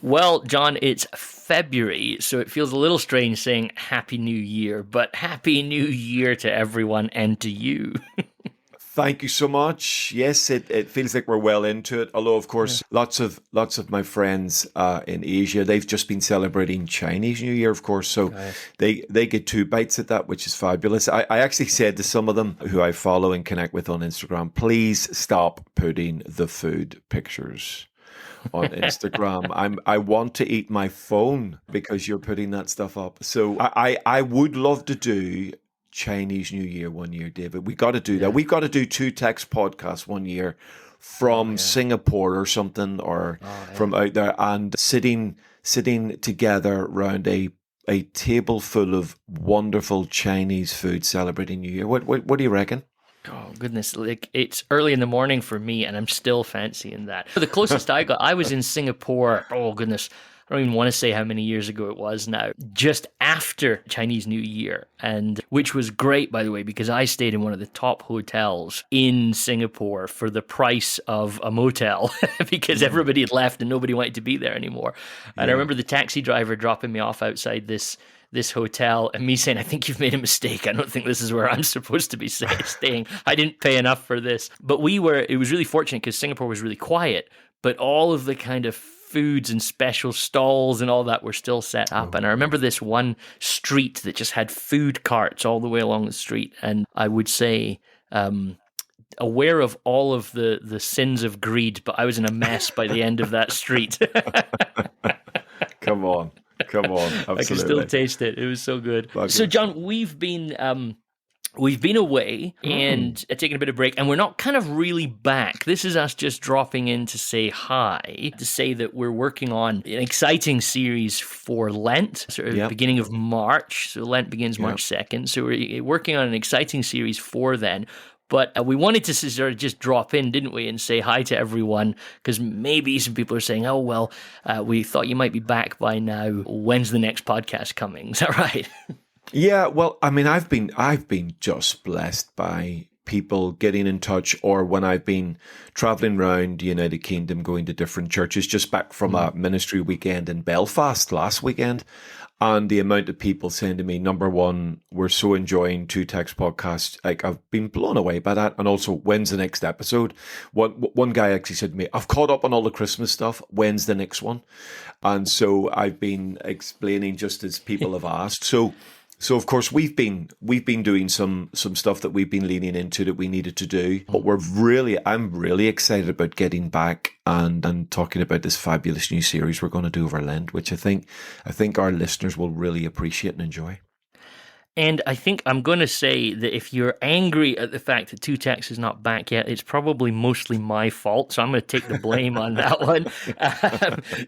Well, John, it's February, so it feels a little strange saying Happy New Year, but Happy New Year to everyone and to you. Thank you so much. Yes, it feels like we're well into it. Although, of Yeah. course, lots of my friends in Asia, they've just been celebrating Chinese New Year, of course. So Nice. they get two bites at that, which is fabulous. I actually said to some of them who I follow and connect with on Instagram, please stop putting the food pictures on Instagram. I want to eat my phone because you're putting that stuff up. So I would love to do Chinese New Year one year, David. We got to do that. Yeah. We've got to do two text podcasts one year Oh, from yeah. Singapore or something, or Oh, yeah. from out there, and sitting together around a table full of wonderful Chinese food celebrating New Year. What do you reckon? Oh, goodness. Like, it's early in the morning for me, and I'm still fancying that. The closest I got, I was in Singapore. Oh, goodness. I don't even want to say how many years ago it was now, just after Chinese New Year, and which was great, by the way, because I stayed in one of the top hotels in Singapore for the price of a motel because Mm, everybody had left and nobody wanted to be there anymore. And I yeah. remember the taxi driver dropping me off outside this hotel and me saying, I think you've made a mistake. I don't think this is where I'm supposed to be staying. I didn't pay enough for this. But it was really fortunate because Singapore was really quiet, but all of the kind of foods and special stalls and all that were still set up. And I Oh, remember this one street that just had food carts all the way along the street. And I would say, aware of all of the sins of greed, but I was in a mess by the end of that street. come on, come on, I can still absolutely. taste it. It was so good. So, Fabulous. John, we've been away Mm, and taking a bit of break, and we're not kind of really back. This is us just dropping in to say hi, to say that we're working on an exciting series for Lent, sort of yep, beginning of March. So Lent begins yep. March 2nd. So we're working on an exciting series for then. But we wanted to sort of just drop in, didn't we, and say hi to everyone, because maybe some people are saying, oh, well, we thought you might be back by now. When's the next podcast coming? Is that right? Yeah, well, I mean, I've been just blessed by people getting in touch, or when I've been traveling around the United Kingdom, going to different churches, just back from Mm. a ministry weekend in Belfast last weekend, and the amount of people saying to me, number one, we're so enjoying Two Text podcasts. Like, I've been blown away by that, and also, when's the next episode? One guy actually said to me, I've caught up on all the Christmas stuff. When's the next one? And so I've been explaining just as people have asked. So of course we've been doing some stuff that we've been leaning into that we needed to do, but I'm really excited about getting back and talking about this fabulous new series we're going to do over Lent, which I think our listeners will really appreciate and enjoy. And I think I'm going to say that if you're angry at the fact that Two Tex is not back yet, it's probably mostly my fault. So I'm going to take the blame on that one.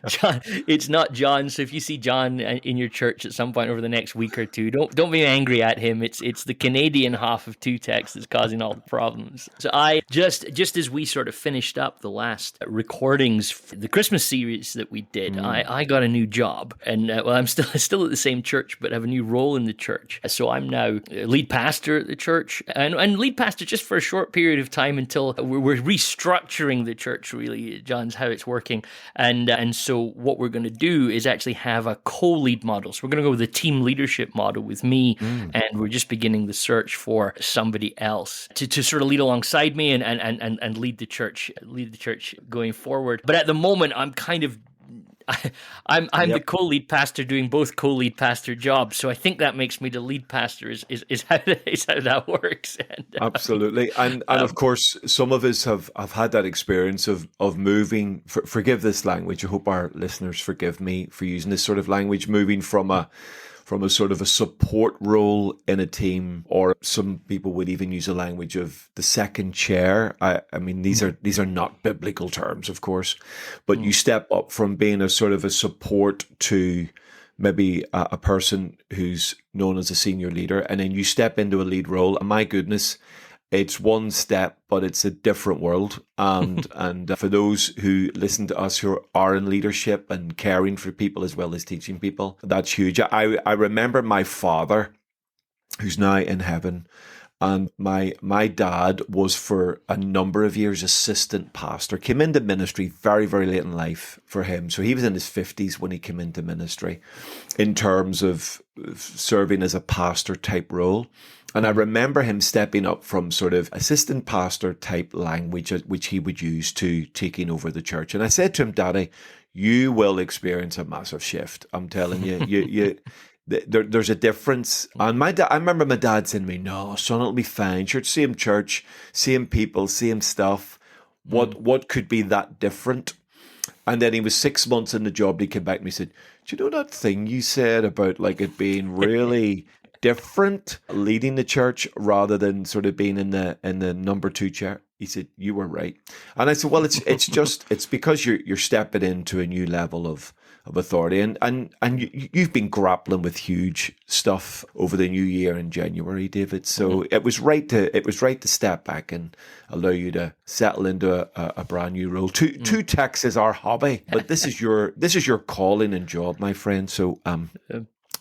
John, it's not John. So if you see John in your church at some point over the next week or two, don't be angry at him. It's the Canadian half of Two Tex that's causing all the problems. So I just as we sort of finished up the last recordings, for the Christmas series that we did, Mm. I got a new job, and well, I'm still at the same church, but have a new role in the church. So I'm now lead pastor at the church, and lead pastor just for a short period of time until we're restructuring the church. Really, John's how it's working, and so what we're going to do is actually have a co-lead model. So we're going to go with a team leadership model with me, Mm. and we're just beginning the search for somebody else to sort of lead alongside me and lead the church going forward. But at the moment, I'm kind of I'm the Yep. co-lead pastor doing both co-lead pastor jobs, so I think that makes me the lead pastor. Is how that works. And Absolutely, and of course, some of us have had that experience of moving. Forgive this language. I hope our listeners forgive me for using this sort of language. Moving from a sort of a support role in a team, or some people would even use a language of the second chair. I mean, these are not biblical terms, of course, but you Mm. step up from being a sort of a support to maybe a person who's known as a senior leader, and then you step into a lead role. And my goodness, it's one step, but it's a different world. And for those who listen to us who are in leadership and caring for people as well as teaching people, that's huge. I remember my father, who's now in heaven, And my dad was for a number of years assistant pastor, came into ministry very, very late in life for him. So he was in his 50s when he came into ministry in terms of serving as a pastor type role. And I remember him stepping up from sort of assistant pastor type language, which he would use, to taking over the church. And I said to him, Daddy, you will experience a massive shift. I'm telling you, there's a difference. And I remember my dad saying to me, no, son, it'll be fine. Same church, same people, same stuff. What could be that different? And then he was 6 months in the job. And he came back and he said, do you know that thing you said about like it being really different leading the church rather than sort of being in the number 2 chair? He said, you were right. And I said, well, it's because you're stepping into a new level of authority, and you've been grappling with huge stuff over the new year in January, David. So it was right to step back and allow you to settle into a brand new role. Two techs is our hobby, but this is your calling and job, my friend. So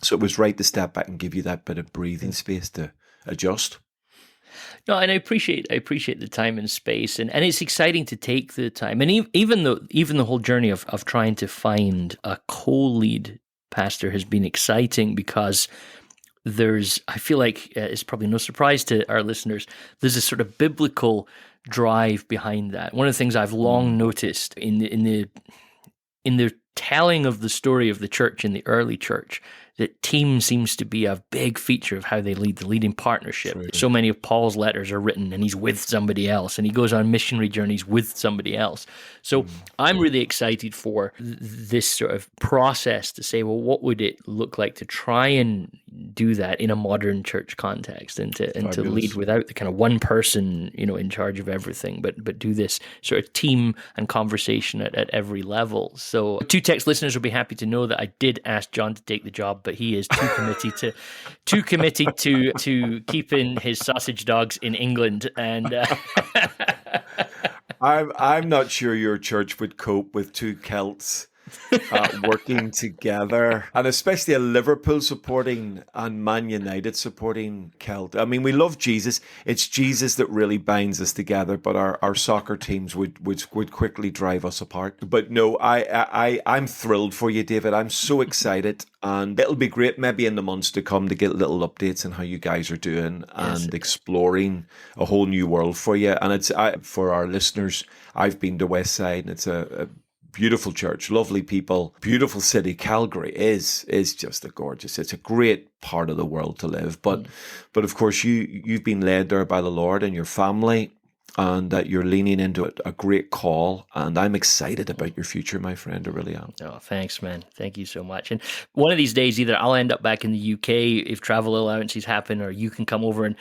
so it was right to step back and give you that bit of breathing space to adjust. No, and I appreciate the time and space, and it's exciting to take the time. And even the whole journey of trying to find a co-lead pastor has been exciting, because I feel like it's probably no surprise to our listeners, there's a sort of biblical drive behind that. One of the things I've long noticed in the telling of the story of the church in the early church, that team seems to be a big feature of how they lead, the leading partnership. Sure. So many of Paul's letters are written and he's with somebody else, and he goes on missionary journeys with somebody else. So I'm really excited for this sort of process to say, well, what would it look like to try and do that in a modern church context, and to lead without the kind of one person, in charge of everything, but do this sort of team and conversation at every level. So 2 Text listeners will be happy to know that I did ask John to take the job, but he is too committed to keeping his sausage dogs in England. And I'm not sure your church would cope with 2 Celts working together, and especially a Liverpool supporting and Man United supporting Celt. I mean, we love Jesus. It's Jesus that really binds us together, but our soccer teams would quickly drive us apart. But no, I'm thrilled for you, David. I'm so excited, and it'll be great maybe in the months to come to get little updates on how you guys are doing and exploring a whole new world for you. And for our listeners, I've been to Westside, and it's a beautiful church, lovely people, beautiful city. Calgary is just it's a great part of the world to live. But of course you've been led there by the Lord and your family, and that you're leaning into a great call. And I'm excited about your future, my friend. I really am. Oh, thanks, man. Thank you so much. And one of these days, either I'll end up back in the UK if travel allowances happen, or you can come over and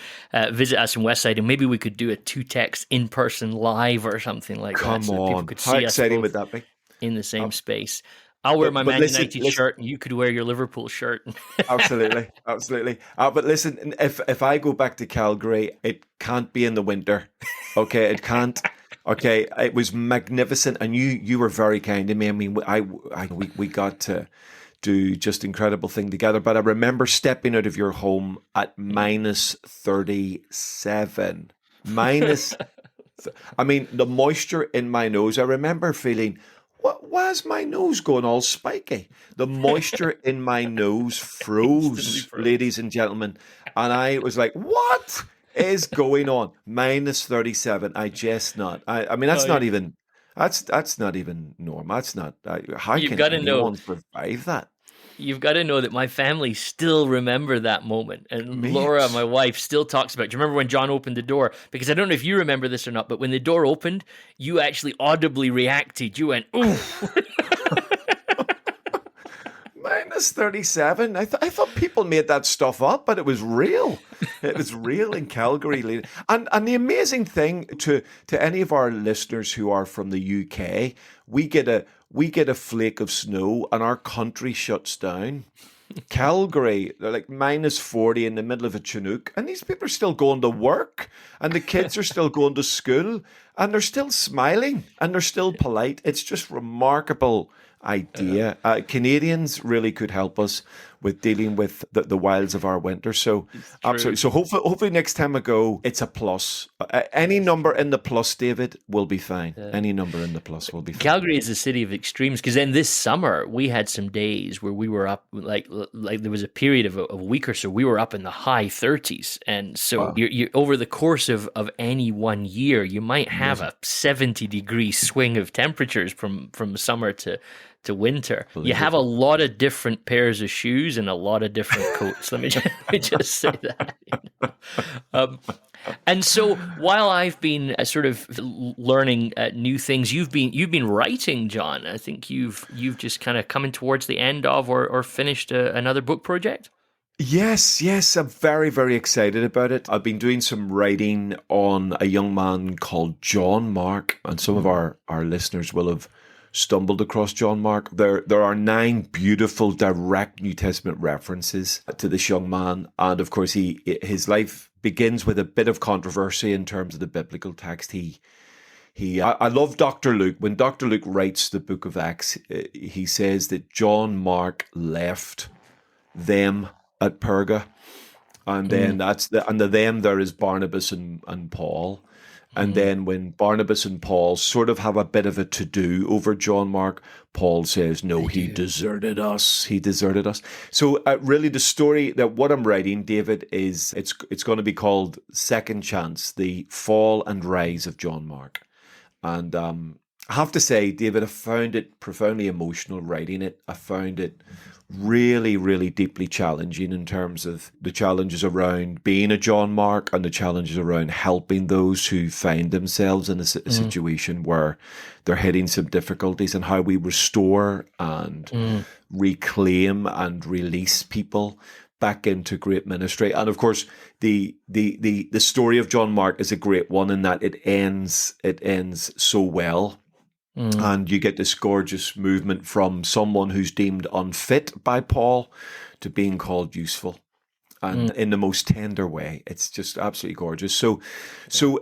visit us in Westside, and maybe we could do a 2 Text in person live or something like that. Come on. People could How see exciting us would that be? In the same space. I'll wear my Man United shirt, and you could wear your Liverpool shirt. Absolutely. But listen, if I go back to Calgary, it can't be in the winter. Okay, it can't. Okay, it was magnificent, and you were very kind to me. I mean, we got to do just incredible thing together. But I remember stepping out of your home at minus 37. I mean, the moisture in my nose. I remember feeling, why is my nose going all spiky? The moisture in my nose froze, ladies and gentlemen. And I was like, what is going on? Minus 37. I mean, that's not even normal. That's not, how can anyone survive that? You've got to know that my family still remember that moment. And Laura, my wife, still talks about it. Do you remember when John opened the door? Because I don't know if you remember this or not, but when the door opened, you actually audibly reacted. You went, ooh. Minus 37. I thought people made that stuff up, but it was real. It was real in Calgary. And the amazing thing to any of our listeners who are from the UK, we get a flake of snow and our country shuts down. Calgary, they're like minus 40 in the middle of a Chinook, and these people are still going to work, and the kids are still going to school, and they're still smiling, and they're still polite. It's just remarkable idea. Canadians really could help us with dealing with the wilds of our winter. So absolutely. So hopefully next time I go, it's a plus. Any number in the plus, David, will be fine. Any number in the plus will be fine. Calgary is a city of extremes, because then this summer we had some days where we were up, like there was a period of a week or so, we were up in the high 30s. And so you're over the course of any one year, you might have a 70-degree swing of temperatures from summer to winter. You have a lot of different pairs of shoes and a lot of different coats. Let me just say that. And so while I've been sort of learning new things, you've been writing, John. I think you've just kind of coming towards the end of or finished another book project. Yes, I'm very, very excited about it. I've been doing some writing on a young man called John Mark, and some of our listeners will have stumbled across John Mark. There are 9 beautiful direct New Testament references to this young man, and of course his life begins with a bit of controversy in terms of the biblical text. I love Dr. Luke. When Dr. Luke writes the book of Acts, he says that John Mark left them at Perga, and then the them there is Barnabas and Paul. And then when Barnabas and Paul sort of have a bit of a to-do over John Mark, Paul says, no, he deserted us. He deserted us. So really the story that what I'm writing, David, is it's going to be called Second Chance, the fall and rise of John Mark. And I have to say, David, I found it profoundly emotional writing it. I found it really, really deeply challenging in terms of the challenges around being a John Mark and the challenges around helping those who find themselves in a situation where they're hitting some difficulties, and how we restore and reclaim and release people back into great ministry. And of course, the story of John Mark is a great one in that it ends so well. And you get this gorgeous movement from someone who's deemed unfit by Paul to being called useful, and in the most tender way. It's just absolutely gorgeous. So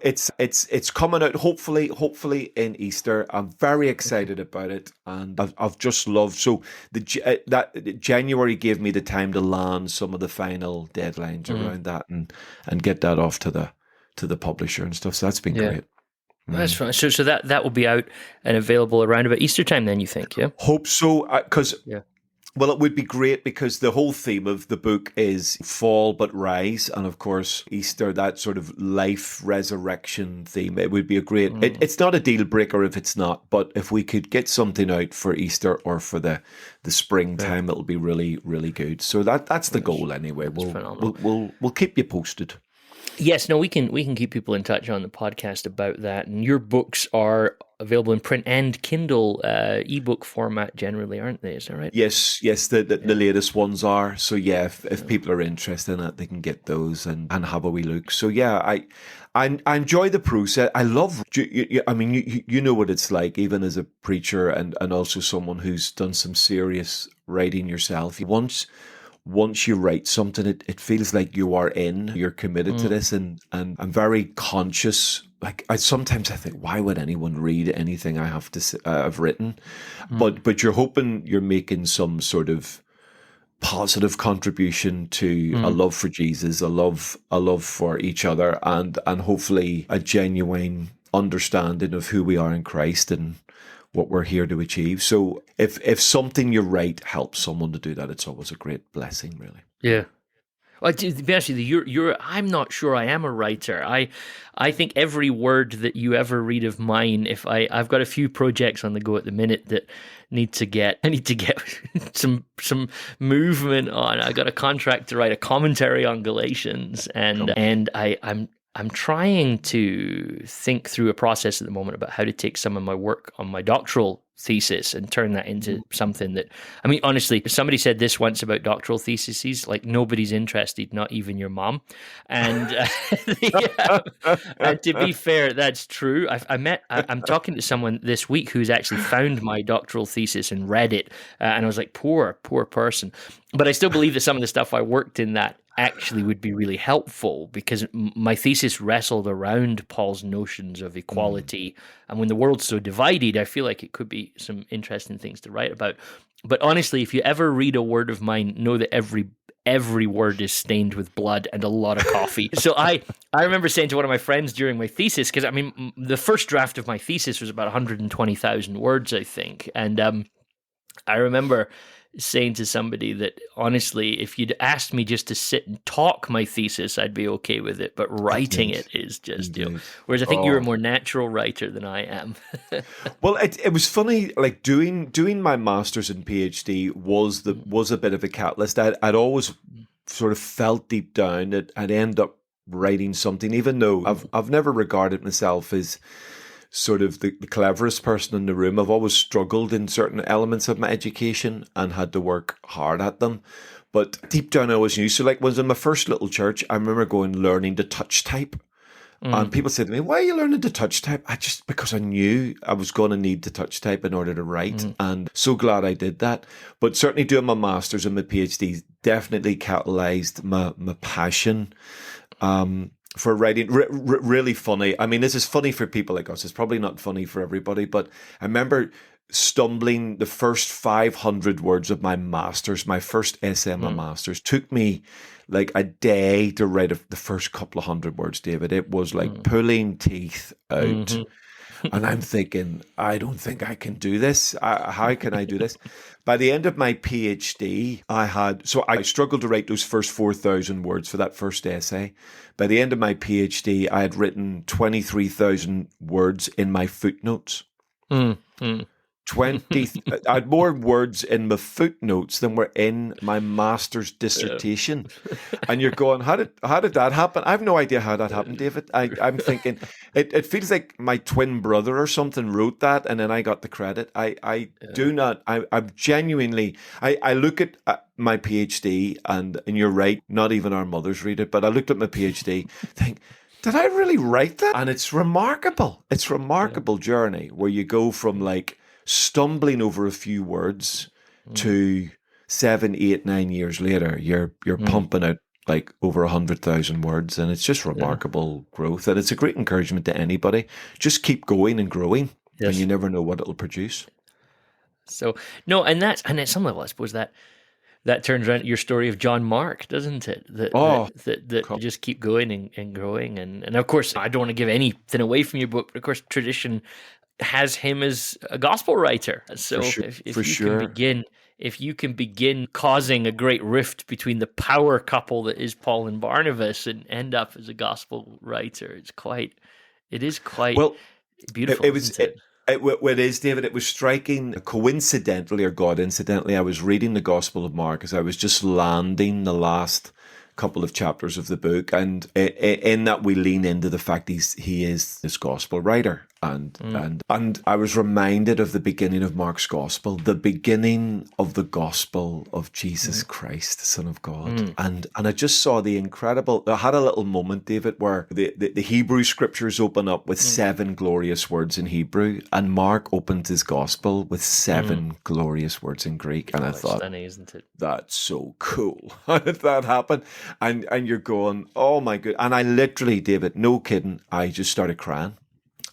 it's coming out hopefully in Easter. I'm very excited about it, and I've just loved. So that January gave me the time to land some of the final deadlines around that and get that off to the publisher and stuff. So that's been great. That's fine. So that will be out and available around about Easter time then, you think, yeah? Hope so, because, well, it would be great, because the whole theme of the book is fall but rise, and of course Easter, that sort of life resurrection theme. It would be a great, it's not a deal breaker if it's not, but if we could get something out for Easter or for the springtime, it'll be really, really good. So that's the goal anyway. We'll keep you posted. Yes, no, we can keep people in touch on the podcast about that. And your books are available in print and Kindle ebook format generally, aren't they? Is that right? Yes, the latest ones are. So if people are interested in it, they can get those and have a wee look. So I enjoy the process. I love. I mean, you know what it's like, even as a preacher and also someone who's done some serious writing yourself. Once you write something, it feels like you're committed to this, and I'm very conscious. Like sometimes I think, why would anyone read anything I have written? But you're hoping you're making some sort of positive contribution to a love for Jesus, a love for each other, and hopefully a genuine understanding of who we are in Christ and what we're here to achieve. So if something you write helps someone to do that, it's always a great blessing, really. Yeah. Well, to be honest with you, I'm not sure I am a writer. I think every word that you ever read of mine, I've got a few projects on the go at the minute that I need to get some movement on. I got a contract to write a commentary on Galatians, and I'm trying to think through a process at the moment about how to take some of my work on my doctoral thesis and turn that into something that, I mean, honestly, somebody said this once about doctoral theses, like nobody's interested, not even your mom. And to be fair, that's true. I'm talking to someone this week who's actually found my doctoral thesis and read it. And I was like, poor person. But I still believe that some of the stuff I worked in that actually would be really helpful, because my thesis wrestled around Paul's notions of equality. And when the world's so divided, I feel like it could be some interesting things to write about. But honestly, if you ever read a word of mine, know that every word is stained with blood and a lot of coffee. So I remember saying to one of my friends during my thesis, because I mean, the first draft of my thesis was about 120,000 words, I think. And I remember saying to somebody that, honestly, if you'd asked me just to sit and talk my thesis, I'd be okay with it. But writing it is just, whereas I think you're a more natural writer than I am. Well, it was funny, like doing my master's and PhD was a bit of a catalyst. I'd always sort of felt deep down that I'd end up writing something, even though I've never regarded myself as sort of the cleverest person in the room. I've always struggled in certain elements of my education and had to work hard at them. But deep down I always knew. So like, when I was in my first little church, I remember learning to touch type. And people said to me, why are you learning to touch type? Because I knew I was going to need to touch type in order to write. And so glad I did that. But certainly doing my master's and my PhD definitely catalyzed my passion for writing. Really funny. I mean, this is funny for people like us. It's probably not funny for everybody, but I remember stumbling the first 500 words of my master's, my first essay on my master's. Took me like a day to write the first couple of hundred words, David. It was like pulling teeth out. And I'm thinking, I don't think I can do this. How can I do this? By the end of my PhD, I struggled to write those first 4,000 words for that first essay. By the end of my PhD, I had written 23,000 words in my footnotes. 20. I had more words in my footnotes than were in my master's dissertation. And you're going, how did that happen? I have no idea how that happened, David. I'm thinking it feels like my twin brother or something wrote that, and then I got the credit. I'm genuinely, I look at my PhD, and you're right, not even our mothers read it, but I looked at my PhD, think, did I really write that? And it's remarkable. It's a remarkable journey where you go from like stumbling over a few words to 7, 8, 9 years later, you're pumping out like over 100,000 words, and it's just remarkable growth. And it's a great encouragement to anybody. Just keep going and growing, and you never know what it'll produce. So no, and at some level, I suppose that turns around your story of John Mark, doesn't it? That you just keep going and growing, and of course, I don't want to give anything away from your book, but of course, tradition has him as a gospel writer. So if you can begin causing a great rift between the power couple that is Paul and Barnabas and end up as a gospel writer, it is quite beautiful. It is, David. It was striking. Coincidentally or God incidentally, I was reading the Gospel of Mark as I was just landing the last couple of chapters of the book, and in that we lean into the fact he is this gospel writer, and I was reminded of the beginning of Mark's gospel, the beginning of the gospel of Jesus Christ, the Son of God, and I just saw the incredible. I had a little moment, David, where the Hebrew scriptures open up with 7 glorious words in Hebrew, and Mark opened his gospel with 7 glorious words in Greek, and I thought, stunning, isn't it? That's so cool. How did that happen? And you're going, oh my God. And I literally, David, no kidding, I just started crying.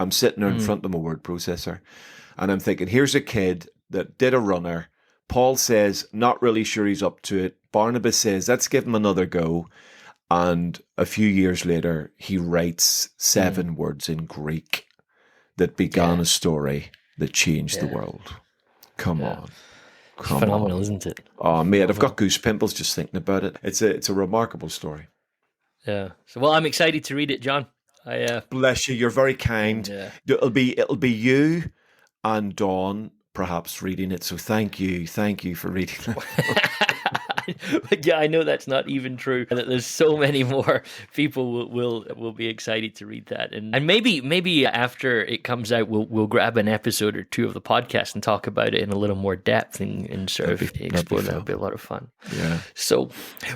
I'm sitting there in front of my word processor, and I'm thinking, here's a kid that did a runner. Paul says, not really sure he's up to it. Barnabas says, let's give him another go. And a few years later, he writes 7 words in Greek that began a story that changed the world. Come on. Phenomenal, isn't it? Oh, mate, I've got goose pimples just thinking about it. It's a remarkable story. Yeah. So, well, I'm excited to read it, John. Bless you. You're very kind. Yeah. It'll be you and Dawn perhaps reading it. So thank you for reading it. But yeah, I know that's not even true. That there's so many more people will be excited to read that, and maybe after it comes out, we'll grab an episode or 2 of the podcast and talk about it in a little more depth and sort of explore that. Would be a lot of fun. Yeah. So,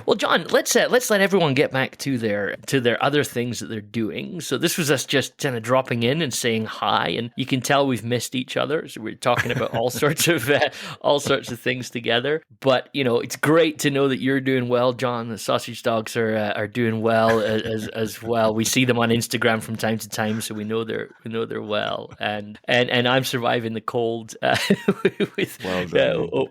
well, John, let's let everyone get back to their other things that they're doing. So this was us just kind of dropping in and saying hi, and you can tell we've missed each other. So we're talking about all sorts of things together. But it's great to know that you're doing well, John. The sausage dogs are doing well as well. We see them on Instagram from time to time, so we know they're well. And I'm surviving the cold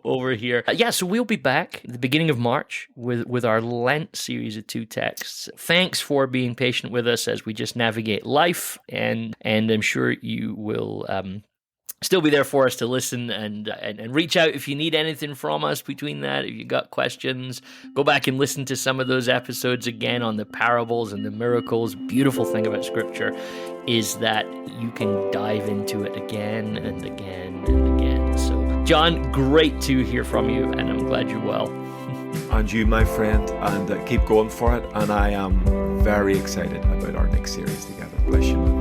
over here. So we'll be back at the beginning of March with our Lent series of 2 texts. Thanks for being patient with us as we just navigate life, and I'm sure you will still be there for us to listen and reach out if you need anything from us between that. If you got questions, go back and listen to some of those episodes again on the parables and the miracles. Beautiful thing about Scripture is that you can dive into it again and again and again. So, John, great to hear from you, and I'm glad you're well. And you, my friend, and keep going for it. And I am very excited about our next series together. Bless you, man.